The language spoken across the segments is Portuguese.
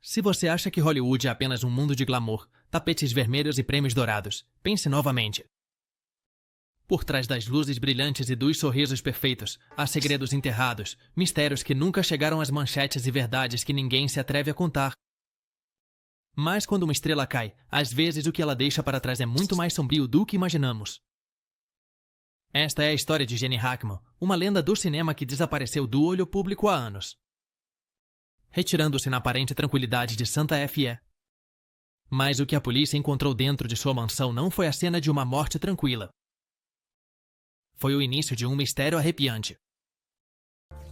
Se você acha que Hollywood é apenas um mundo de glamour, tapetes vermelhos e prêmios dourados, pense novamente. Por trás das luzes brilhantes e dos sorrisos perfeitos, há segredos enterrados, mistérios que nunca chegaram às manchetes e verdades que ninguém se atreve a contar. Mas quando uma estrela cai, às vezes o que ela deixa para trás é muito mais sombrio do que imaginamos. Esta é a história de Gene Hackman, uma lenda do cinema que desapareceu do olho público há anos, retirando-se na aparente tranquilidade de Santa Fe. Mas o que a polícia encontrou dentro de sua mansão não foi a cena de uma morte tranquila. Foi o início de um mistério arrepiante.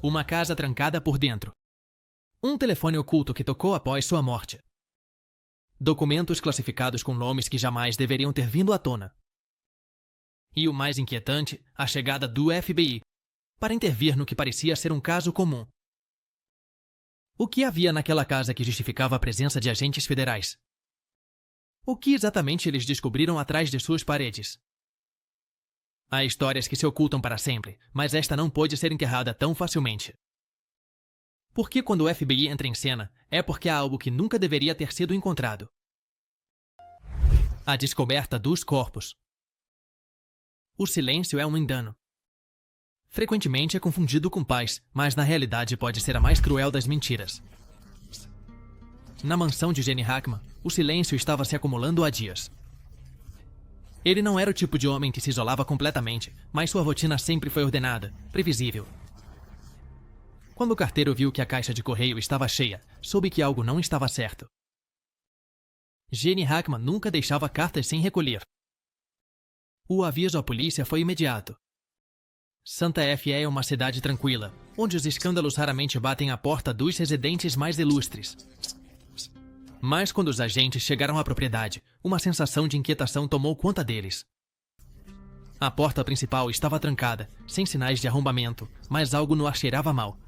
Uma casa trancada por dentro. Um telefone oculto que tocou após sua morte. Documentos classificados com nomes que jamais deveriam ter vindo à tona. E o mais inquietante, a chegada do FBI, para intervir no que parecia ser um caso comum. O que havia naquela casa que justificava a presença de agentes federais? O que exatamente eles descobriram atrás de suas paredes? Há histórias que se ocultam para sempre, mas esta não pôde ser enterrada tão facilmente. Porque quando o FBI entra em cena, é porque há algo que nunca deveria ter sido encontrado. A descoberta dos corpos. O silêncio é um engano. Frequentemente é confundido com paz, mas na realidade pode ser a mais cruel das mentiras. Na mansão de Gene Hackman, o silêncio estava se acumulando há dias. Ele não era o tipo de homem que se isolava completamente, mas sua rotina sempre foi ordenada, previsível. Quando o carteiro viu que a caixa de correio estava cheia, soube que algo não estava certo. Gene Hackman nunca deixava cartas sem recolher. O aviso à polícia foi imediato. Santa Fe é uma cidade tranquila, onde os escândalos raramente batem à porta dos residentes mais ilustres. Mas quando os agentes chegaram à propriedade, uma sensação de inquietação tomou conta deles. A porta principal estava trancada, sem sinais de arrombamento, mas algo no ar cheirava mal.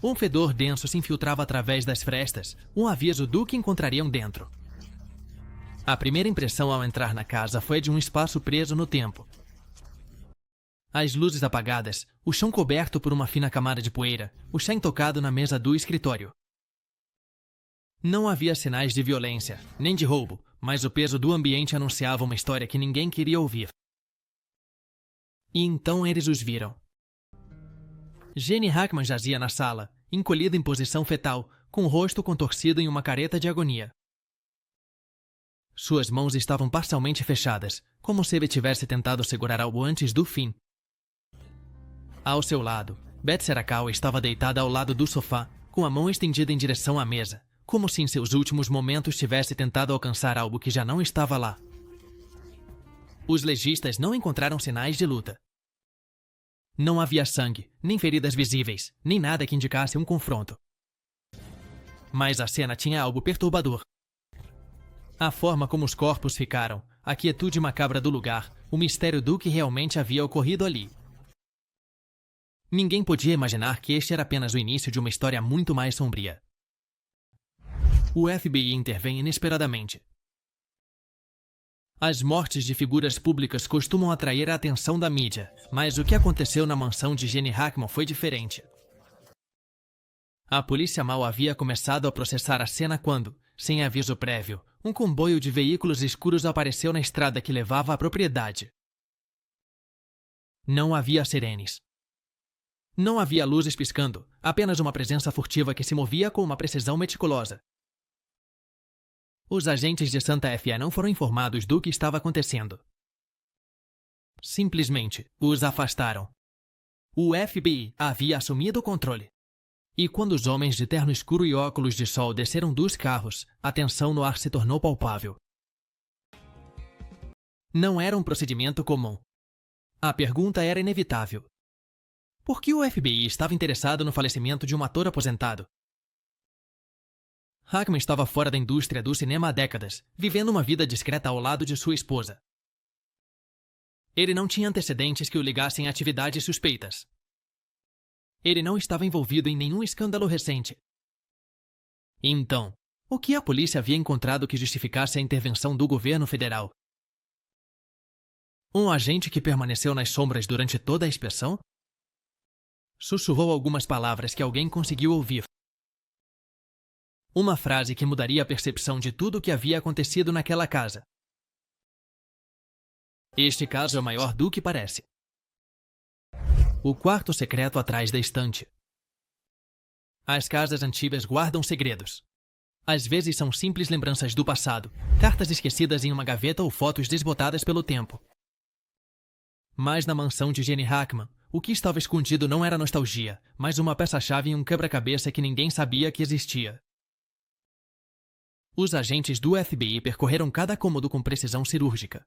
Um fedor denso se infiltrava através das frestas, um aviso do que encontrariam dentro. A primeira impressão ao entrar na casa foi de um espaço preso no tempo. As luzes apagadas, o chão coberto por uma fina camada de poeira, o chá intocado na mesa do escritório. Não havia sinais de violência, nem de roubo, mas o peso do ambiente anunciava uma história que ninguém queria ouvir. E então eles os viram. Gene Hackman jazia na sala, encolhido em posição fetal, com o rosto contorcido em uma careta de agonia. Suas mãos estavam parcialmente fechadas, como se ele tivesse tentado segurar algo antes do fim. Ao seu lado, Beth Serakawa estava deitada ao lado do sofá, com a mão estendida em direção à mesa, como se em seus últimos momentos tivesse tentado alcançar algo que já não estava lá. Os legistas não encontraram sinais de luta. Não havia sangue, nem feridas visíveis, nem nada que indicasse um confronto. Mas a cena tinha algo perturbador. A forma como os corpos ficaram, a quietude macabra do lugar, o mistério do que realmente havia ocorrido ali. Ninguém podia imaginar que este era apenas o início de uma história muito mais sombria. O FBI intervém inesperadamente. As mortes de figuras públicas costumam atrair a atenção da mídia, mas o que aconteceu na mansão de Gene Hackman foi diferente. A polícia mal havia começado a processar a cena quando, sem aviso prévio, um comboio de veículos escuros apareceu na estrada que levava à propriedade. Não havia sirenes. Não havia luzes piscando, apenas uma presença furtiva que se movia com uma precisão meticulosa. Os agentes de Santa Fe não foram informados do que estava acontecendo. Simplesmente os afastaram. O FBI havia assumido o controle. E quando os homens de terno escuro e óculos de sol desceram dos carros, a tensão no ar se tornou palpável. Não era um procedimento comum. A pergunta era inevitável. Por que o FBI estava interessado no falecimento de um ator aposentado? Hackman estava fora da indústria do cinema há décadas, vivendo uma vida discreta ao lado de sua esposa. Ele não tinha antecedentes que o ligassem a atividades suspeitas. Ele não estava envolvido em nenhum escândalo recente. Então, o que a polícia havia encontrado que justificasse a intervenção do governo federal? Um agente que permaneceu nas sombras durante toda a inspeção? Sussurrou algumas palavras que alguém conseguiu ouvir. Uma frase que mudaria a percepção de tudo o que havia acontecido naquela casa. Este caso é maior do que parece. O quarto secreto atrás da estante. As casas antigas guardam segredos. Às vezes são simples lembranças do passado, cartas esquecidas em uma gaveta ou fotos desbotadas pelo tempo. Mas na mansão de Jenny Hackman, o que estava escondido não era nostalgia, mas uma peça-chave em um quebra-cabeça que ninguém sabia que existia. Os agentes do FBI percorreram cada cômodo com precisão cirúrgica.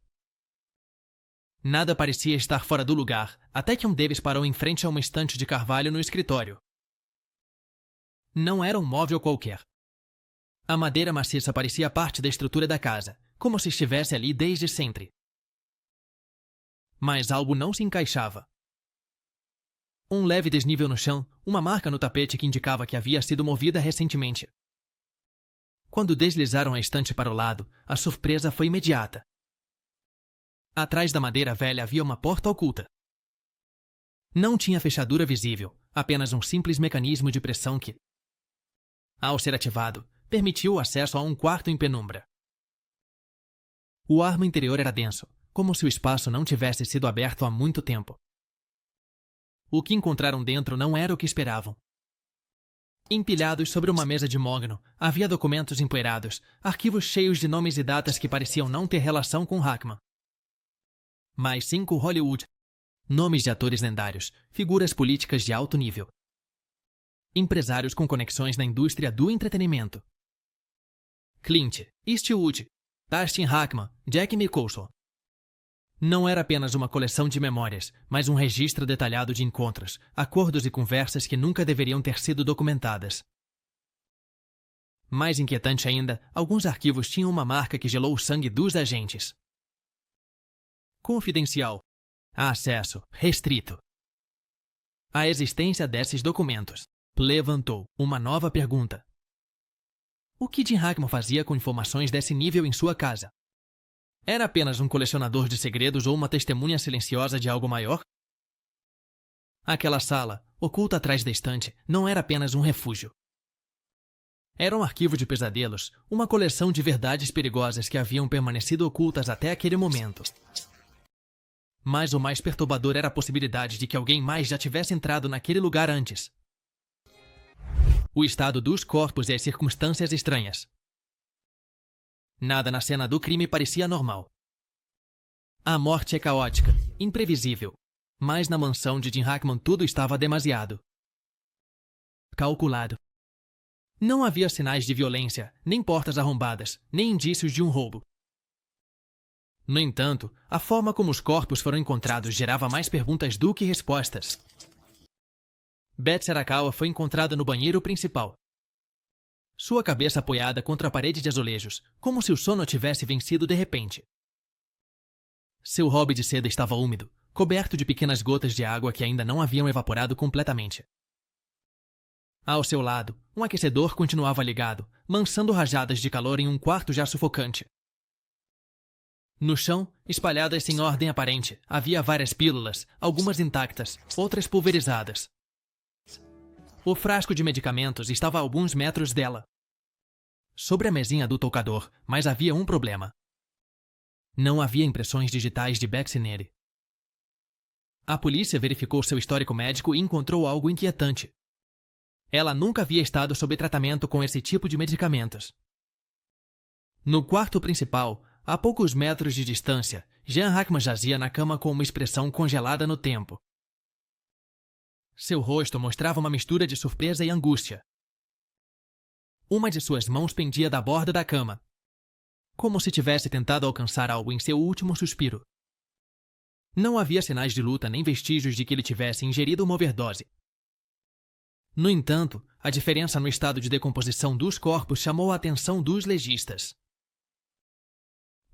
Nada parecia estar fora do lugar, até que um deles parou em frente a uma estante de carvalho no escritório. Não era um móvel qualquer. A madeira maciça parecia parte da estrutura da casa, como se estivesse ali desde sempre. Mas algo não se encaixava. Um leve desnível no chão, uma marca no tapete que indicava que havia sido movida recentemente. Quando deslizaram a estante para o lado, a surpresa foi imediata. Atrás da madeira velha havia uma porta oculta. Não tinha fechadura visível, apenas um simples mecanismo de pressão que, ao ser ativado, permitiu o acesso a um quarto em penumbra. O ar no interior era denso, como se o espaço não tivesse sido aberto há muito tempo. O que encontraram dentro não era o que esperavam. Empilhados sobre uma mesa de mogno, havia documentos empoeirados, arquivos cheios de nomes e datas que pareciam não ter relação com Hackman. Mas sim com Hollywood. Nomes de atores lendários, figuras políticas de alto nível. Empresários com conexões na indústria do entretenimento. Clint Eastwood, Dustin Hackman, Jack Nicholson. Não era apenas uma coleção de memórias, mas um registro detalhado de encontros, acordos e conversas que nunca deveriam ter sido documentadas. Mais inquietante ainda, alguns arquivos tinham uma marca que gelou o sangue dos agentes. Confidencial. Acesso restrito. A existência desses documentos levantou uma nova pergunta. O que Jim Hackman fazia com informações desse nível em sua casa? Era apenas um colecionador de segredos ou uma testemunha silenciosa de algo maior? Aquela sala, oculta atrás da estante, não era apenas um refúgio. Era um arquivo de pesadelos, uma coleção de verdades perigosas que haviam permanecido ocultas até aquele momento. Mas o mais perturbador era a possibilidade de que alguém mais já tivesse entrado naquele lugar antes. O estado dos corpos e as circunstâncias estranhas. Nada na cena do crime parecia normal. A morte é caótica, imprevisível, mas na mansão de Jim Hackman tudo estava demasiado calculado. Não havia sinais de violência, nem portas arrombadas, nem indícios de um roubo. No entanto, a forma como os corpos foram encontrados gerava mais perguntas do que respostas. Beth Sarakawa foi encontrada no banheiro principal. Sua cabeça apoiada contra a parede de azulejos, como se o sono tivesse vencido de repente. Seu hobby de seda estava úmido, coberto de pequenas gotas de água que ainda não haviam evaporado completamente. Ao seu lado, um aquecedor continuava ligado, lançando rajadas de calor em um quarto já sufocante. No chão, espalhadas sem ordem aparente, havia várias pílulas, algumas intactas, outras pulverizadas. O frasco de medicamentos estava a alguns metros dela. Sobre a mesinha do toucador, mas havia um problema. Não havia impressões digitais de Betsy nele. A polícia verificou seu histórico médico e encontrou algo inquietante. Ela nunca havia estado sob tratamento com esse tipo de medicamentos. No quarto principal, a poucos metros de distância, Jean Hackman jazia na cama com uma expressão congelada no tempo. Seu rosto mostrava uma mistura de surpresa e angústia. Uma de suas mãos pendia da borda da cama, como se tivesse tentado alcançar algo em seu último suspiro. Não havia sinais de luta nem vestígios de que ele tivesse ingerido uma overdose. No entanto, a diferença no estado de decomposição dos corpos chamou a atenção dos legistas.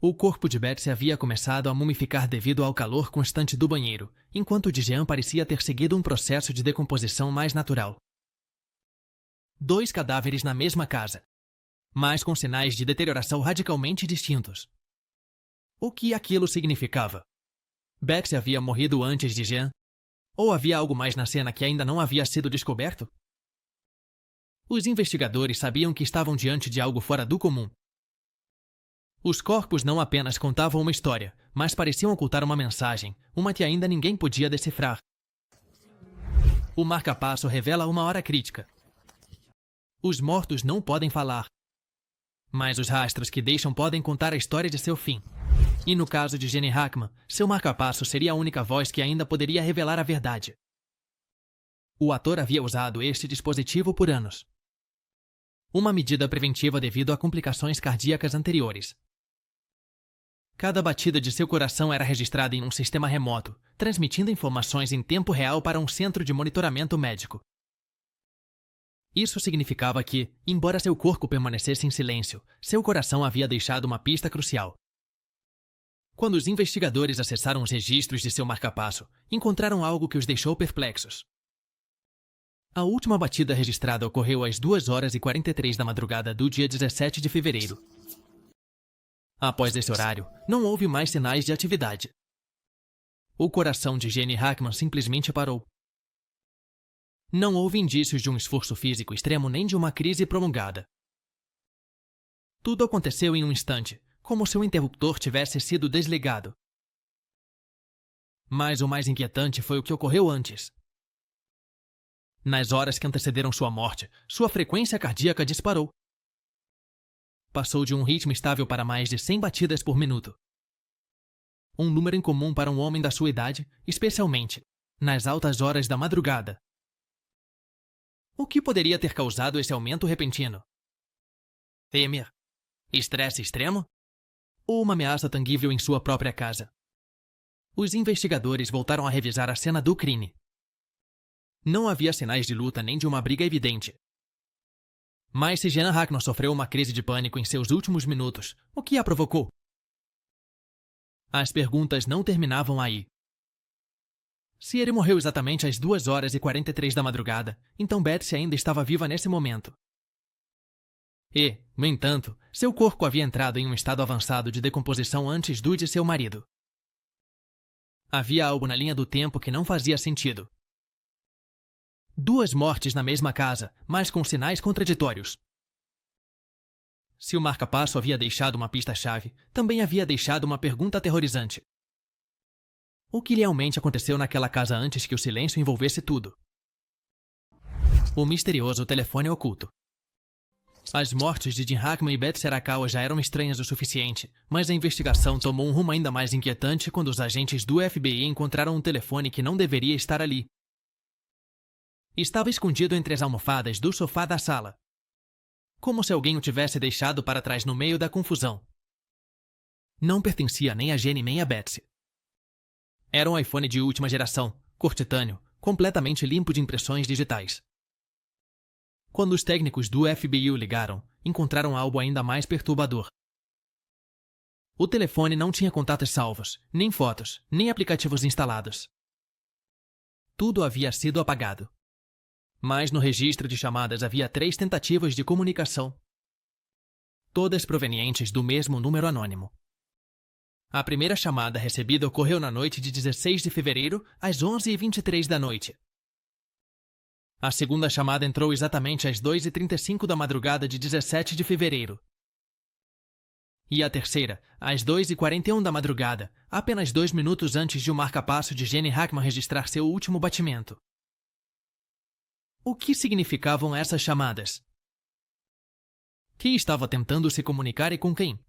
O corpo de Betsy havia começado a mumificar devido ao calor constante do banheiro, enquanto o de Jean parecia ter seguido um processo de decomposição mais natural. 2 cadáveres na mesma casa, mas com sinais de deterioração radicalmente distintos. O que aquilo significava? Betsy havia morrido antes de Jean? Ou havia algo mais na cena que ainda não havia sido descoberto? Os investigadores sabiam que estavam diante de algo fora do comum. Os corpos não apenas contavam uma história, mas pareciam ocultar uma mensagem, uma que ainda ninguém podia decifrar. O marca-passo revela uma hora crítica. Os mortos não podem falar, mas os rastros que deixam podem contar a história de seu fim. E no caso de Jenny Hackman, seu marca-passo seria a única voz que ainda poderia revelar a verdade. O ator havia usado este dispositivo por anos. Uma medida preventiva devido a complicações cardíacas anteriores. Cada batida de seu coração era registrada em um sistema remoto, transmitindo informações em tempo real para um centro de monitoramento médico. Isso significava que, embora seu corpo permanecesse em silêncio, seu coração havia deixado uma pista crucial. Quando os investigadores acessaram os registros de seu marca-passo, encontraram algo que os deixou perplexos. A última batida registrada ocorreu às 2h43 da madrugada do dia 17 de fevereiro. Após esse horário, não houve mais sinais de atividade. O coração de Jenny Hackman simplesmente parou. Não houve indícios de um esforço físico extremo nem de uma crise prolongada. Tudo aconteceu em um instante, como se o interruptor tivesse sido desligado. Mas o mais inquietante foi o que ocorreu antes. Nas horas que antecederam sua morte, sua frequência cardíaca disparou. Passou de um ritmo estável para mais de 100 batidas por minuto. Um número incomum para um homem da sua idade, especialmente nas altas horas da madrugada. O que poderia ter causado esse aumento repentino? Temer? Estresse extremo? Ou uma ameaça tangível em sua própria casa? Os investigadores voltaram a revisar a cena do crime. Não havia sinais de luta nem de uma briga evidente. Mas se Jenny Hackman sofreu uma crise de pânico em seus últimos minutos, o que a provocou? As perguntas não terminavam aí. Se ele morreu exatamente às 2h43 da madrugada, então Betsy ainda estava viva nesse momento. E, no entanto, seu corpo havia entrado em um estado avançado de decomposição antes do de seu marido. Havia algo na linha do tempo que não fazia sentido. 2 mortes na mesma casa, mas com sinais contraditórios. Se o marca-passo havia deixado uma pista-chave, também havia deixado uma pergunta aterrorizante. O que realmente aconteceu naquela casa antes que o silêncio envolvesse tudo? O misterioso telefone oculto. As mortes de Jim Hackman e Betsy Arakawa já eram estranhas o suficiente, mas a investigação tomou um rumo ainda mais inquietante quando os agentes do FBI encontraram um telefone que não deveria estar ali. Estava escondido entre as almofadas do sofá da sala. Como se alguém o tivesse deixado para trás no meio da confusão. Não pertencia nem a Jenny nem a Betsy. Era um iPhone de última geração, cor titânio, completamente limpo de impressões digitais. Quando os técnicos do FBI o ligaram, encontraram algo ainda mais perturbador. O telefone não tinha contatos salvos, nem fotos, nem aplicativos instalados. Tudo havia sido apagado. Mas no registro de chamadas havia 3 tentativas de comunicação. Todas provenientes do mesmo número anônimo. A primeira chamada recebida ocorreu na noite de 16 de fevereiro, às 11h23 da noite. A segunda chamada entrou exatamente às 2h35 da madrugada de 17 de fevereiro. E a terceira, às 2h41 da madrugada, apenas 2 minutos antes de o marca-passo de Jenny Hackman registrar seu último batimento. O que significavam essas chamadas? Quem estava tentando se comunicar e com quem?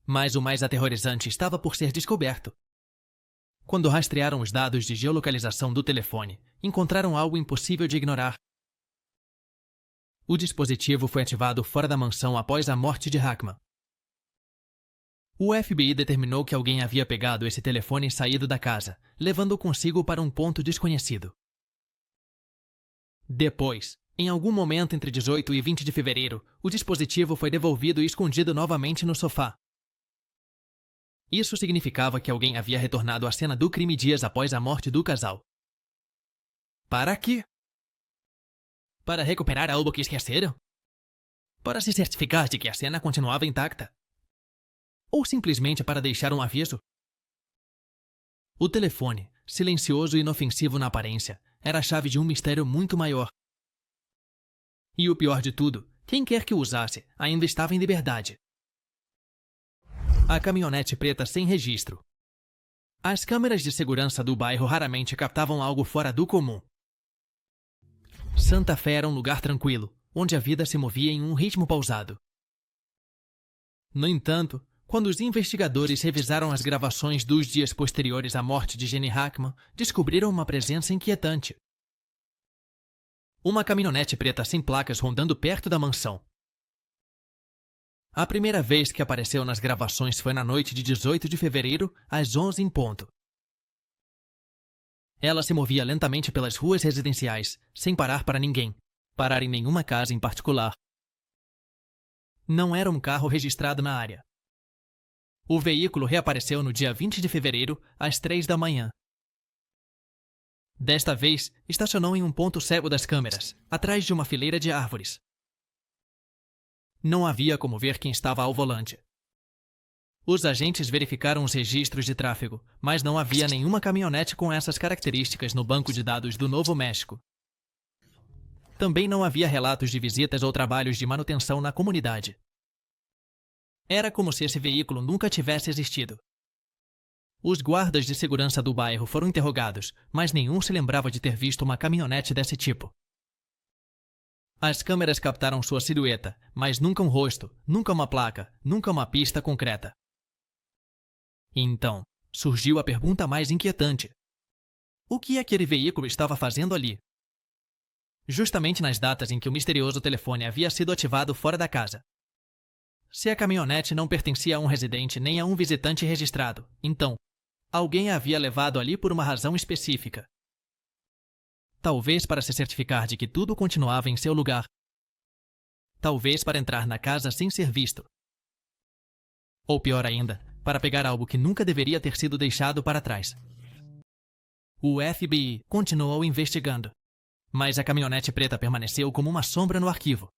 Mas o mais aterrorizante estava por ser descoberto. Quando rastrearam os dados de geolocalização do telefone, encontraram algo impossível de ignorar. O dispositivo foi ativado fora da mansão após a morte de Hackman. O FBI determinou que alguém havia pegado esse telefone e saído da casa, levando-o consigo para um ponto desconhecido. Depois, em algum momento entre 18 e 20 de fevereiro, o dispositivo foi devolvido e escondido novamente no sofá. Isso significava que alguém havia retornado à cena do crime dias após a morte do casal. Para quê? Para recuperar algo que esqueceram? Para se certificar de que a cena continuava intacta? Ou simplesmente para deixar um aviso? O telefone, silencioso e inofensivo na aparência, era a chave de um mistério muito maior. E o pior de tudo, quem quer que o usasse ainda estava em liberdade. A caminhonete preta sem registro. As câmeras de segurança do bairro raramente captavam algo fora do comum. Santa Fé era um lugar tranquilo, onde a vida se movia em um ritmo pausado. No entanto, quando os investigadores revisaram as gravações dos dias posteriores à morte de Jenny Hackman, descobriram uma presença inquietante. Uma caminhonete preta sem placas rondando perto da mansão. A primeira vez que apareceu nas gravações foi na noite de 18 de fevereiro, às 11 em ponto. Ela se movia lentamente pelas ruas residenciais, sem parar para ninguém, parar em nenhuma casa em particular. Não era um carro registrado na área. O veículo reapareceu no dia 20 de fevereiro, às 3 da manhã. Desta vez, estacionou em um ponto cego das câmeras, atrás de uma fileira de árvores. Não havia como ver quem estava ao volante. Os agentes verificaram os registros de tráfego, mas não havia nenhuma caminhonete com essas características no banco de dados do Novo México. Também não havia relatos de visitas ou trabalhos de manutenção na comunidade. Era como se esse veículo nunca tivesse existido. Os guardas de segurança do bairro foram interrogados, mas nenhum se lembrava de ter visto uma caminhonete desse tipo. As câmeras captaram sua silhueta, mas nunca um rosto, nunca uma placa, nunca uma pista concreta. E então, surgiu a pergunta mais inquietante. O que aquele veículo estava fazendo ali? Justamente nas datas em que o misterioso telefone havia sido ativado fora da casa. Se a caminhonete não pertencia a um residente nem a um visitante registrado, então, alguém a havia levado ali por uma razão específica. Talvez para se certificar de que tudo continuava em seu lugar. Talvez para entrar na casa sem ser visto. Ou pior ainda, para pegar algo que nunca deveria ter sido deixado para trás. O FBI continuou investigando, mas a caminhonete preta permaneceu como uma sombra no arquivo.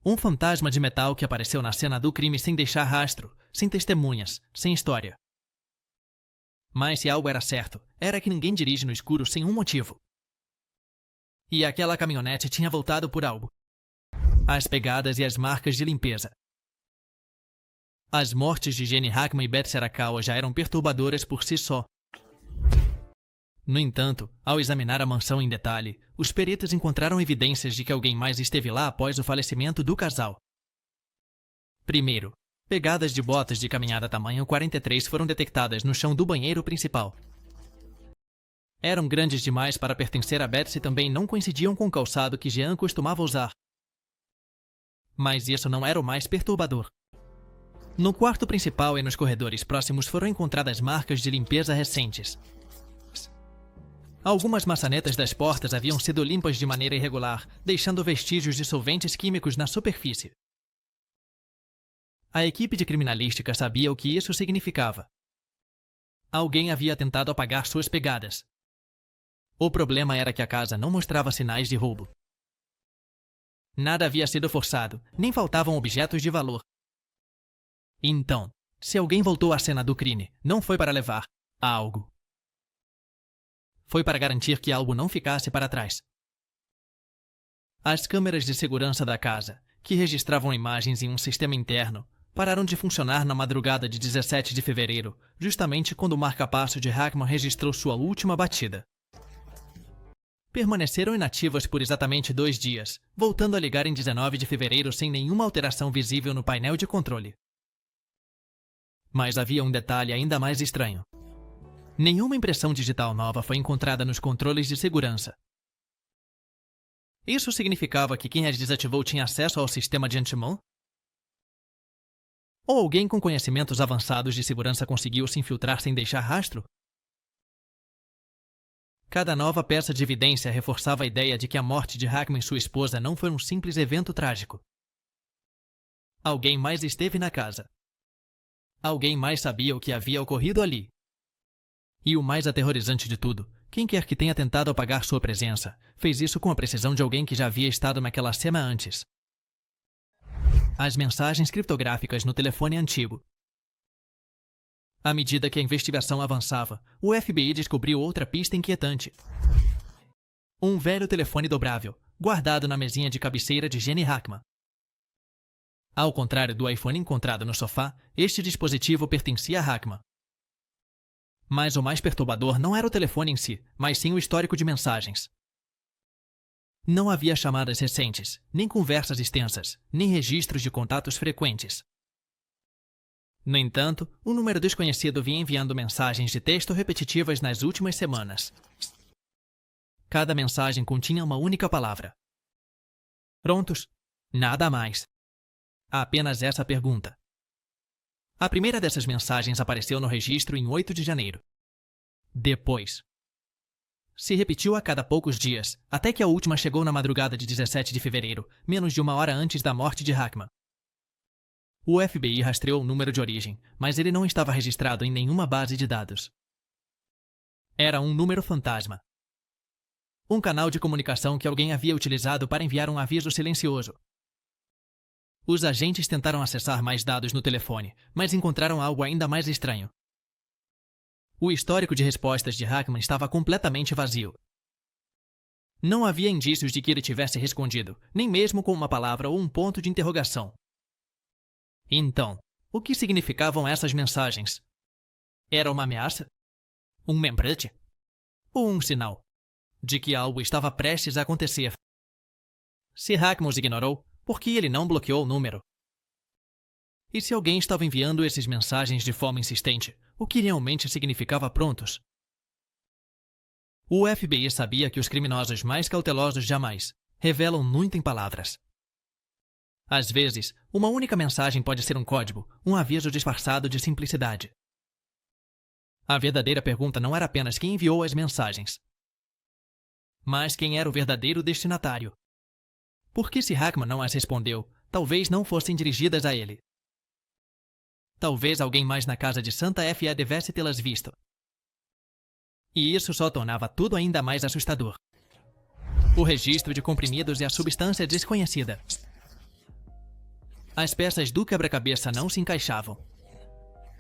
Um fantasma de metal que apareceu na cena do crime sem deixar rastro, sem testemunhas, sem história. Mas se algo era certo, era que ninguém dirige no escuro sem um motivo. E aquela caminhonete tinha voltado por algo. As pegadas e as marcas de limpeza. As mortes de Jenny Hackman e Beth Serakawa já eram perturbadoras por si só. No entanto, ao examinar a mansão em detalhe, os peritos encontraram evidências de que alguém mais esteve lá após o falecimento do casal. Primeiro, pegadas de botas de caminhada tamanho 43 foram detectadas no chão do banheiro principal. Eram grandes demais para pertencer a Beth e também não coincidiam com o calçado que Jean costumava usar. Mas isso não era o mais perturbador. No quarto principal e nos corredores próximos foram encontradas marcas de limpeza recentes. Algumas maçanetas das portas haviam sido limpas de maneira irregular, deixando vestígios de solventes químicos na superfície. A equipe de criminalística sabia o que isso significava. Alguém havia tentado apagar suas pegadas. O problema era que a casa não mostrava sinais de roubo. Nada havia sido forçado, nem faltavam objetos de valor. Então, se alguém voltou à cena do crime, não foi para levar algo. Foi para garantir que algo não ficasse para trás. As câmeras de segurança da casa, que registravam imagens em um sistema interno, pararam de funcionar na madrugada de 17 de fevereiro, justamente quando o marca-passo de Hackman registrou sua última batida. Permaneceram inativas por exatamente 2 dias, voltando a ligar em 19 de fevereiro sem nenhuma alteração visível no painel de controle. Mas havia um detalhe ainda mais estranho. Nenhuma impressão digital nova foi encontrada nos controles de segurança. Isso significava que quem as desativou tinha acesso ao sistema de antemão? Ou alguém com conhecimentos avançados de segurança conseguiu se infiltrar sem deixar rastro? Cada nova peça de evidência reforçava a ideia de que a morte de Hackman e sua esposa não foi um simples evento trágico. Alguém mais esteve na casa. Alguém mais sabia o que havia ocorrido ali. E o mais aterrorizante de tudo, quem quer que tenha tentado apagar sua presença, fez isso com a precisão de alguém que já havia estado naquela cena antes. As mensagens criptográficas no telefone antigo. À medida que a investigação avançava, o FBI descobriu outra pista inquietante. Um velho telefone dobrável, guardado na mesinha de cabeceira de Jenny Hackman. Ao contrário do iPhone encontrado no sofá, este dispositivo pertencia a Hackman. Mas o mais perturbador não era o telefone em si, mas sim o histórico de mensagens. Não havia chamadas recentes, nem conversas extensas, nem registros de contatos frequentes. No entanto, um número desconhecido vinha enviando mensagens de texto repetitivas nas últimas semanas. Cada mensagem continha uma única palavra. Prontos? Nada mais. Há apenas essa pergunta. A primeira dessas mensagens apareceu no registro em 8 de janeiro. Depois. Se repetiu a cada poucos dias, até que a última chegou na madrugada de 17 de fevereiro, menos de uma hora antes da morte de Hackman. O FBI rastreou o número de origem, mas ele não estava registrado em nenhuma base de dados. Era um número fantasma. Um canal de comunicação que alguém havia utilizado para enviar um aviso silencioso. Os agentes tentaram acessar mais dados no telefone, mas encontraram algo ainda mais estranho. O histórico de respostas de Hackman estava completamente vazio. Não havia indícios de que ele tivesse respondido, nem mesmo com uma palavra ou um ponto de interrogação. Então, o que significavam essas mensagens? Era uma ameaça? Um lembrete? Ou um sinal de que algo estava prestes a acontecer? Se Hackman os ignorou, por que ele não bloqueou o número? E se alguém estava enviando essas mensagens de forma insistente, o que realmente significava prontos? O FBI sabia que os criminosos mais cautelosos jamais revelam muito em palavras. Às vezes, uma única mensagem pode ser um código, um aviso disfarçado de simplicidade. A verdadeira pergunta não era apenas quem enviou as mensagens, mas quem era o verdadeiro destinatário. Porque se Hackman não as respondeu, talvez não fossem dirigidas a ele. Talvez alguém mais na casa de Santa Fe devesse tê-las visto. E isso só tornava tudo ainda mais assustador. O registro de comprimidos e a substância desconhecida. As peças do quebra-cabeça não se encaixavam.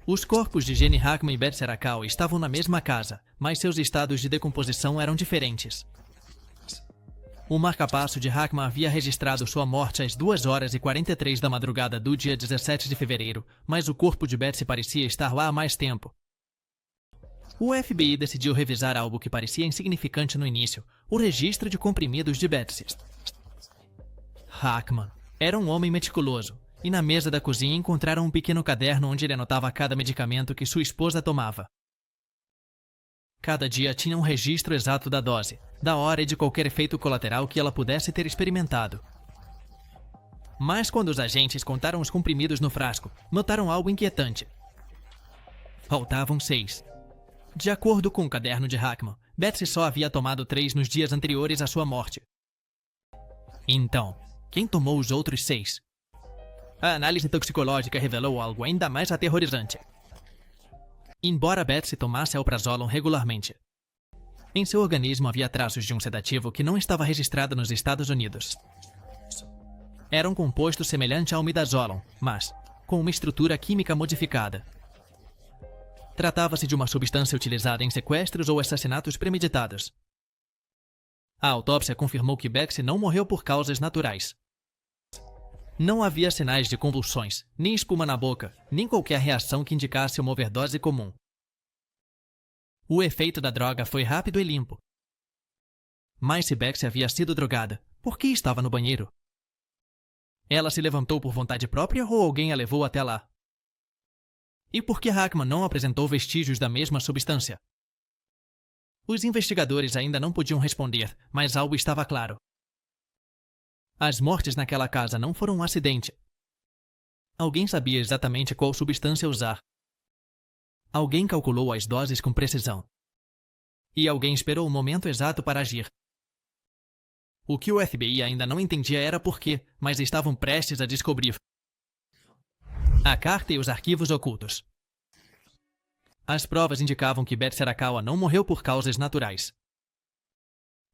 Os corpos de Jenny Hackman e Beth Seracao estavam na mesma casa, mas seus estados de decomposição eram diferentes. O marca-passo de Hackman havia registrado sua morte às 2h43 da madrugada do dia 17 de fevereiro, mas o corpo de Betsy parecia estar lá há mais tempo. O FBI decidiu revisar algo que parecia insignificante no início, o registro de comprimidos de Betsy. Hackman era um homem meticuloso, e na mesa da cozinha encontraram um pequeno caderno onde ele anotava cada medicamento que sua esposa tomava. Cada dia tinha um registro exato da dose, da hora e de qualquer efeito colateral que ela pudesse ter experimentado. Mas quando os agentes contaram os comprimidos no frasco, notaram algo inquietante. Faltavam 6. De acordo com o caderno de Hackman, Betsy só havia tomado 3 nos dias anteriores à sua morte. Então, quem tomou os outros 6? A análise toxicológica revelou algo ainda mais aterrorizante. Embora Betsy tomasse alprazolam regularmente, em seu organismo havia traços de um sedativo que não estava registrado nos Estados Unidos. Era um composto semelhante ao midazolam, mas com uma estrutura química modificada. Tratava-se de uma substância utilizada em sequestros ou assassinatos premeditados. A autópsia confirmou que Betsy não morreu por causas naturais. Não havia sinais de convulsões, nem espuma na boca, nem qualquer reação que indicasse uma overdose comum. O efeito da droga foi rápido e limpo. Mas se Betsy havia sido drogada, por que estava no banheiro? Ela se levantou por vontade própria ou alguém a levou até lá? E por que Hackman não apresentou vestígios da mesma substância? Os investigadores ainda não podiam responder, mas algo estava claro. As mortes naquela casa não foram um acidente. Alguém sabia exatamente qual substância usar. Alguém calculou as doses com precisão. E alguém esperou o momento exato para agir. O que o FBI ainda não entendia era por quê, mas estavam prestes a descobrir. A carta e os arquivos ocultos. As provas indicavam que Beth Seracao não morreu por causas naturais.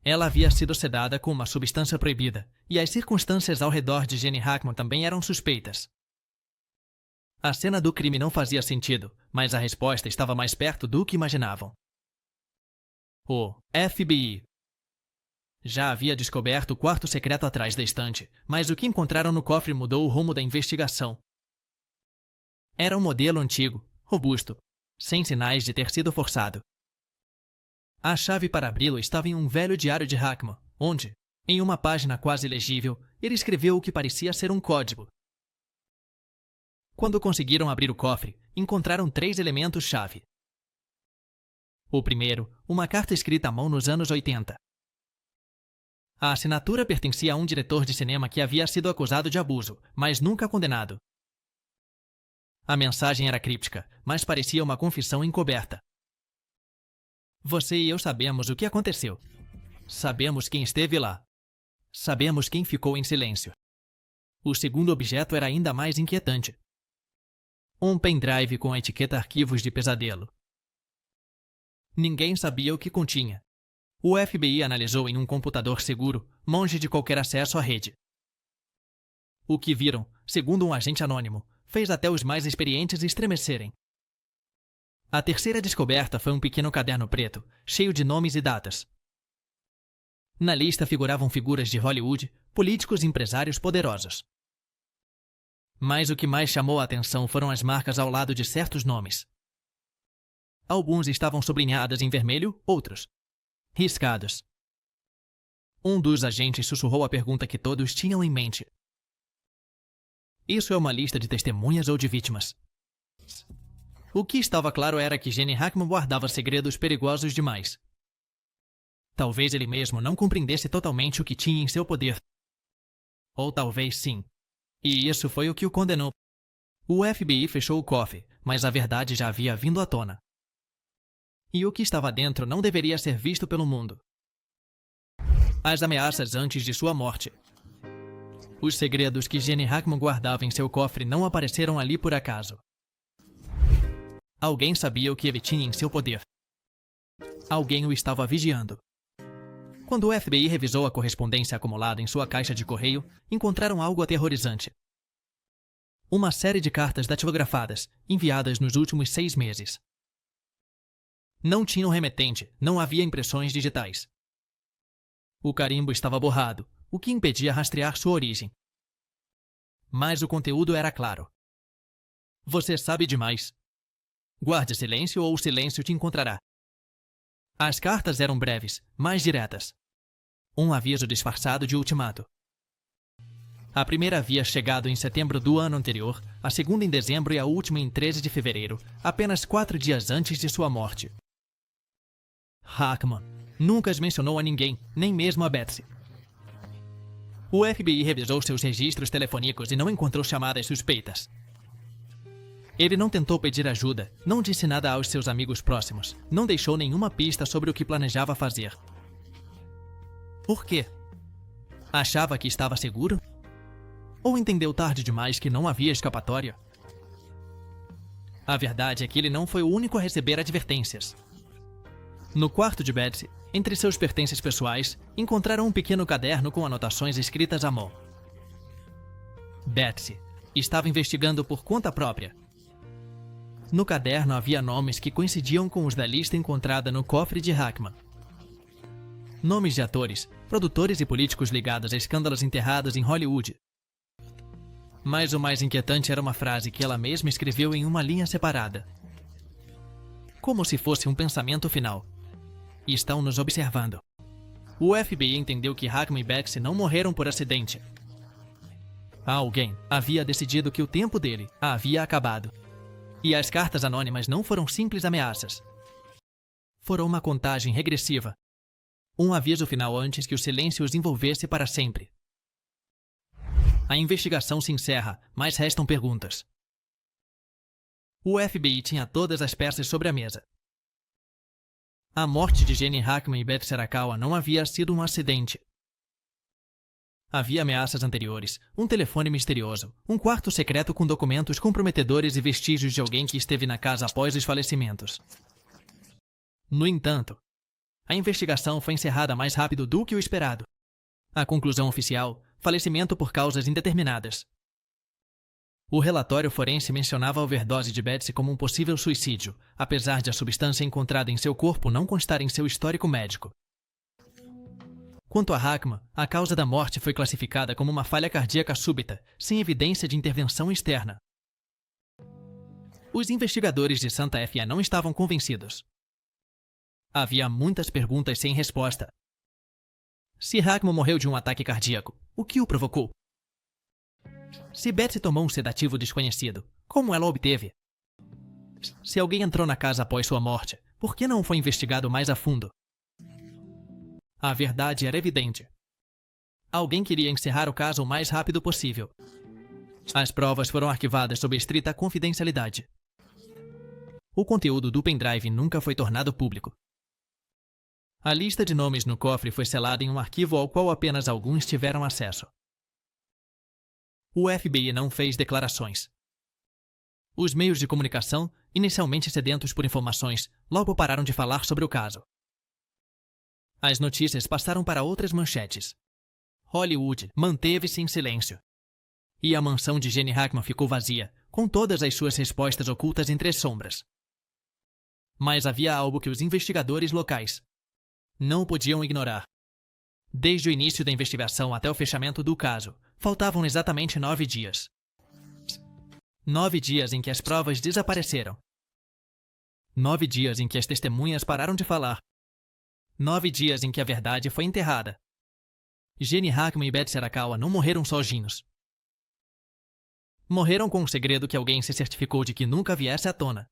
Ela havia sido sedada com uma substância proibida, e as circunstâncias ao redor de Jenny Hackman também eram suspeitas. A cena do crime não fazia sentido, mas a resposta estava mais perto do que imaginavam. O FBI Já havia descoberto o quarto secreto atrás da estante, mas o que encontraram no cofre mudou o rumo da investigação. Era um modelo antigo, robusto, sem sinais de ter sido forçado. A chave para abri-lo estava em um velho diário de Hackman, onde, em uma página quase legível, ele escreveu o que parecia ser um código. Quando conseguiram abrir o cofre, encontraram 3 elementos-chave. O primeiro, uma carta escrita à mão nos anos 80. A assinatura pertencia a um diretor de cinema que havia sido acusado de abuso, mas nunca condenado. A mensagem era críptica, mas parecia uma confissão encoberta. Você e eu sabemos o que aconteceu. Sabemos quem esteve lá. Sabemos quem ficou em silêncio. O segundo objeto era ainda mais inquietante. Um pendrive com a etiqueta Arquivos de Pesadelo. Ninguém sabia o que continha. O FBI analisou em um computador seguro, longe de qualquer acesso à rede. O que viram, segundo um agente anônimo, fez até os mais experientes estremecerem. A terceira descoberta foi um pequeno caderno preto, cheio de nomes e datas. Na lista figuravam figuras de Hollywood, políticos e empresários poderosos. Mas o que mais chamou a atenção foram as marcas ao lado de certos nomes. Alguns estavam sublinhados em vermelho, outros riscados. Um dos agentes sussurrou a pergunta que todos tinham em mente. Isso é uma lista de testemunhas ou de vítimas? O que estava claro era que Gene Hackman guardava segredos perigosos demais. Talvez ele mesmo não compreendesse totalmente o que tinha em seu poder. Ou talvez sim. E isso foi o que o condenou. O FBI fechou o cofre, mas a verdade já havia vindo à tona. E o que estava dentro não deveria ser visto pelo mundo. As ameaças antes de sua morte. Os segredos que Gene Hackman guardava em seu cofre não apareceram ali por acaso. Alguém sabia o que ele tinha em seu poder. Alguém o estava vigiando. Quando o FBI revisou a correspondência acumulada em sua caixa de correio, encontraram algo aterrorizante. Uma série de cartas datilografadas, enviadas nos últimos 6 meses. Não tinha um remetente, não havia impressões digitais. O carimbo estava borrado, o que impedia rastrear sua origem. Mas o conteúdo era claro. Você sabe demais. Guarde silêncio ou o silêncio te encontrará. As cartas eram breves, mas diretas. Um aviso disfarçado de ultimato. A primeira havia chegado em setembro do ano anterior, a segunda em dezembro e a última em 13 de fevereiro, apenas 4 dias antes de sua morte. Hackman nunca as mencionou a ninguém, nem mesmo a Betsy. O FBI revisou seus registros telefônicos e não encontrou chamadas suspeitas. Ele não tentou pedir ajuda, não disse nada aos seus amigos próximos, não deixou nenhuma pista sobre o que planejava fazer. Por quê? Achava que estava seguro? Ou entendeu tarde demais que não havia escapatória? A verdade é que ele não foi o único a receber advertências. No quarto de Betsy, entre seus pertences pessoais, encontraram um pequeno caderno com anotações escritas à mão. Betsy estava investigando por conta própria. No caderno havia nomes que coincidiam com os da lista encontrada no cofre de Hackman. Nomes de atores, produtores e políticos ligados a escândalos enterrados em Hollywood. Mas o mais inquietante era uma frase que ela mesma escreveu em uma linha separada. Como se fosse um pensamento final. Estão nos observando. O FBI entendeu que Hackman e Betsy não morreram por acidente. Alguém havia decidido que o tempo dele havia acabado. E as cartas anônimas não foram simples ameaças. Foram uma contagem regressiva. Um aviso final antes que o silêncio os envolvesse para sempre. A investigação se encerra, mas restam perguntas. O FBI tinha todas as peças sobre a mesa. A morte de Gene Hackman e Beth Serakawa não havia sido um acidente. Havia ameaças anteriores, um telefone misterioso, um quarto secreto com documentos comprometedores e vestígios de alguém que esteve na casa após os falecimentos. No entanto, a investigação foi encerrada mais rápido do que o esperado. A conclusão oficial: falecimento por causas indeterminadas. O relatório forense mencionava a overdose de Betsy como um possível suicídio, apesar de a substância encontrada em seu corpo não constar em seu histórico médico. Quanto a Hackman, a causa da morte foi classificada como uma falha cardíaca súbita, sem evidência de intervenção externa. Os investigadores de Santa Fe não estavam convencidos. Havia muitas perguntas sem resposta. Se Hackman morreu de um ataque cardíaco, o que o provocou? Se Betsy tomou um sedativo desconhecido, como ela o obteve? Se alguém entrou na casa após sua morte, por que não foi investigado mais a fundo? A verdade era evidente. Alguém queria encerrar o caso o mais rápido possível. As provas foram arquivadas sob estrita confidencialidade. O conteúdo do pendrive nunca foi tornado público. A lista de nomes no cofre foi selada em um arquivo ao qual apenas alguns tiveram acesso. O FBI não fez declarações. Os meios de comunicação, inicialmente sedentos por informações, logo pararam de falar sobre o caso. As notícias passaram para outras manchetes. Hollywood manteve-se em silêncio. E a mansão de Gene Hackman ficou vazia, com todas as suas respostas ocultas entre as sombras. Mas havia algo que os investigadores locais não podiam ignorar. Desde o início da investigação até o fechamento do caso, faltavam exatamente 9 dias. 9 dias em que as provas desapareceram. 9 dias em que as testemunhas pararam de falar. 9 dias em que a verdade foi enterrada. Gene Hackman e Betsy Arakawa não morreram sozinhos. Morreram com um segredo que alguém se certificou de que nunca viesse à tona.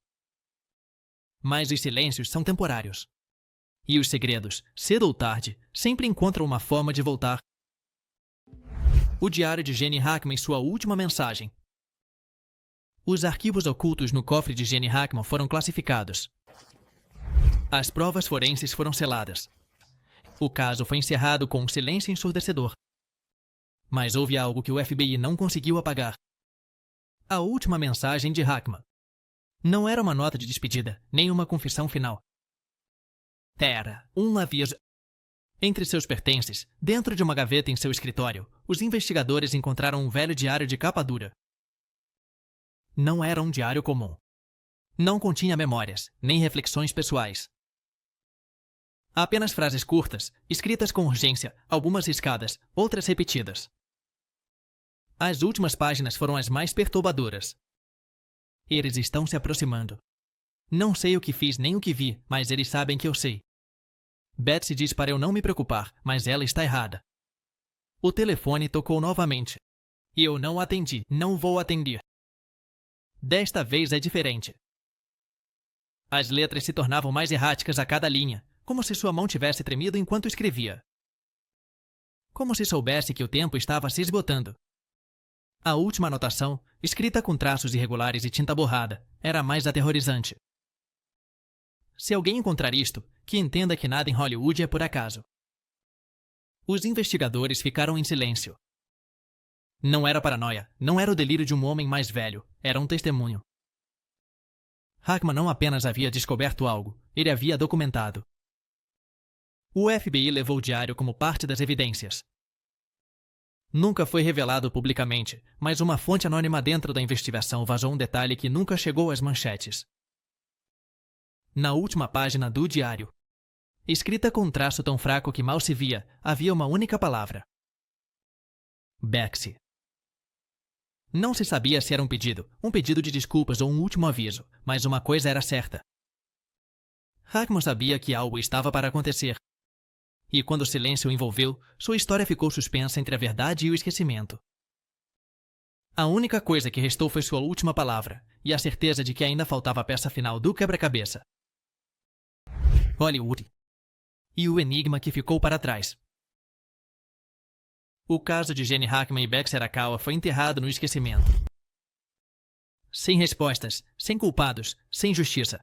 Mas os silêncios são temporários. E os segredos, cedo ou tarde, sempre encontram uma forma de voltar. O diário de Gene Hackman e sua última mensagem. Os arquivos ocultos no cofre de Gene Hackman foram classificados. As provas forenses foram seladas. O caso foi encerrado com um silêncio ensurdecedor. Mas houve algo que o FBI não conseguiu apagar. A última mensagem de Hackman. Não era uma nota de despedida, nem uma confissão final. Era um aviso. Entre seus pertences, dentro de uma gaveta em seu escritório, os investigadores encontraram um velho diário de capa dura. Não era um diário comum. Não continha memórias, nem reflexões pessoais. Apenas frases curtas, escritas com urgência, algumas riscadas, outras repetidas. As últimas páginas foram as mais perturbadoras. Eles estão se aproximando. Não sei o que fiz nem o que vi, mas eles sabem que eu sei. Betsy diz para eu não me preocupar, mas ela está errada. O telefone tocou novamente. E eu não atendi, não vou atender. Desta vez é diferente. As letras se tornavam mais erráticas a cada linha, como se sua mão tivesse tremido enquanto escrevia. Como se soubesse que o tempo estava se esgotando. A última anotação, escrita com traços irregulares e tinta borrada, era a mais aterrorizante. Se alguém encontrar isto, que entenda que nada em Hollywood é por acaso. Os investigadores ficaram em silêncio. Não era paranoia, não era o delírio de um homem mais velho, era um testemunho. Hackman não apenas havia descoberto algo, ele havia documentado. O FBI levou o diário como parte das evidências. Nunca foi revelado publicamente, mas uma fonte anônima dentro da investigação vazou um detalhe que nunca chegou às manchetes. Na última página do diário, escrita com um traço tão fraco que mal se via, havia uma única palavra. Betsy. Não se sabia se era um pedido de desculpas ou um último aviso, mas uma coisa era certa. Hackman sabia que algo estava para acontecer. E quando o silêncio o envolveu, sua história ficou suspensa entre a verdade e o esquecimento. A única coisa que restou foi sua última palavra, e a certeza de que ainda faltava a peça final do quebra-cabeça. Hollywood. E o enigma que ficou para trás. O caso de Gene Hackman e Betsy Arakawa foi enterrado no esquecimento. Sem respostas, sem culpados, sem justiça.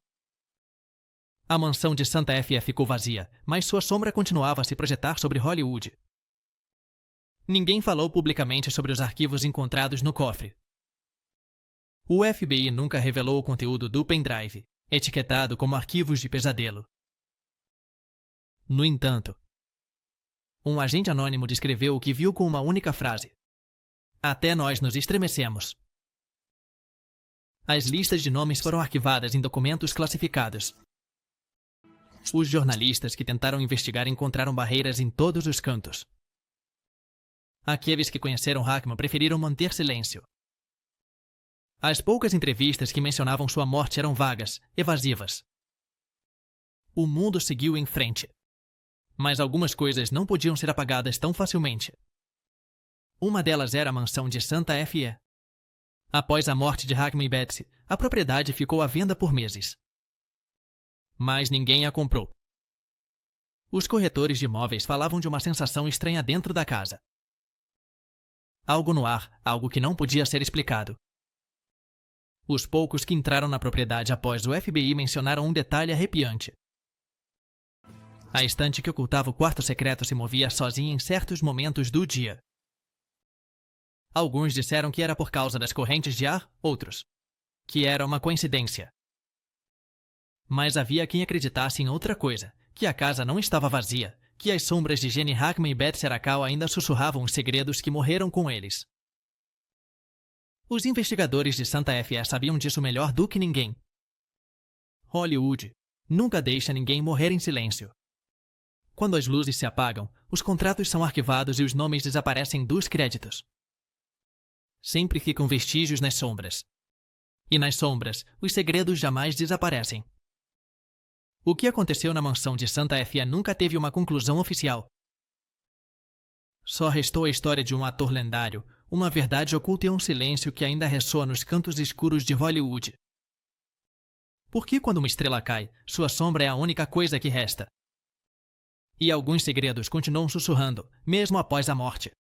A mansão de Santa Fe ficou vazia, mas sua sombra continuava a se projetar sobre Hollywood. Ninguém falou publicamente sobre os arquivos encontrados no cofre. O FBI nunca revelou o conteúdo do pendrive, etiquetado como arquivos de pesadelo. No entanto, um agente anônimo descreveu o que viu com uma única frase. Até nós nos estremecemos. As listas de nomes foram arquivadas em documentos classificados. Os jornalistas que tentaram investigar encontraram barreiras em todos os cantos. Aqueles que conheceram Hackman preferiram manter silêncio. As poucas entrevistas que mencionavam sua morte eram vagas, evasivas. O mundo seguiu em frente. Mas algumas coisas não podiam ser apagadas tão facilmente. Uma delas era a mansão de Santa Fe. Após a morte de Hackman e Betsy, a propriedade ficou à venda por meses. Mas ninguém a comprou. Os corretores de imóveis falavam de uma sensação estranha dentro da casa. Algo no ar, algo que não podia ser explicado. Os poucos que entraram na propriedade após o FBI mencionaram um detalhe arrepiante. A estante que ocultava o quarto secreto se movia sozinha em certos momentos do dia. Alguns disseram que era por causa das correntes de ar, outros que era uma coincidência. Mas havia quem acreditasse em outra coisa, que a casa não estava vazia, que as sombras de Jenny Hackman e Betsy Arakawa ainda sussurravam os segredos que morreram com eles. Os investigadores de Santa Fe sabiam disso melhor do que ninguém. Hollywood nunca deixa ninguém morrer em silêncio. Quando as luzes se apagam, os contratos são arquivados e os nomes desaparecem dos créditos. Sempre ficam vestígios nas sombras. E nas sombras, os segredos jamais desaparecem. O que aconteceu na mansão de Santa Fe nunca teve uma conclusão oficial. Só restou a história de um ator lendário, uma verdade oculta e um silêncio que ainda ressoa nos cantos escuros de Hollywood. Por que quando uma estrela cai, sua sombra é a única coisa que resta? E alguns segredos continuam sussurrando, mesmo após a morte.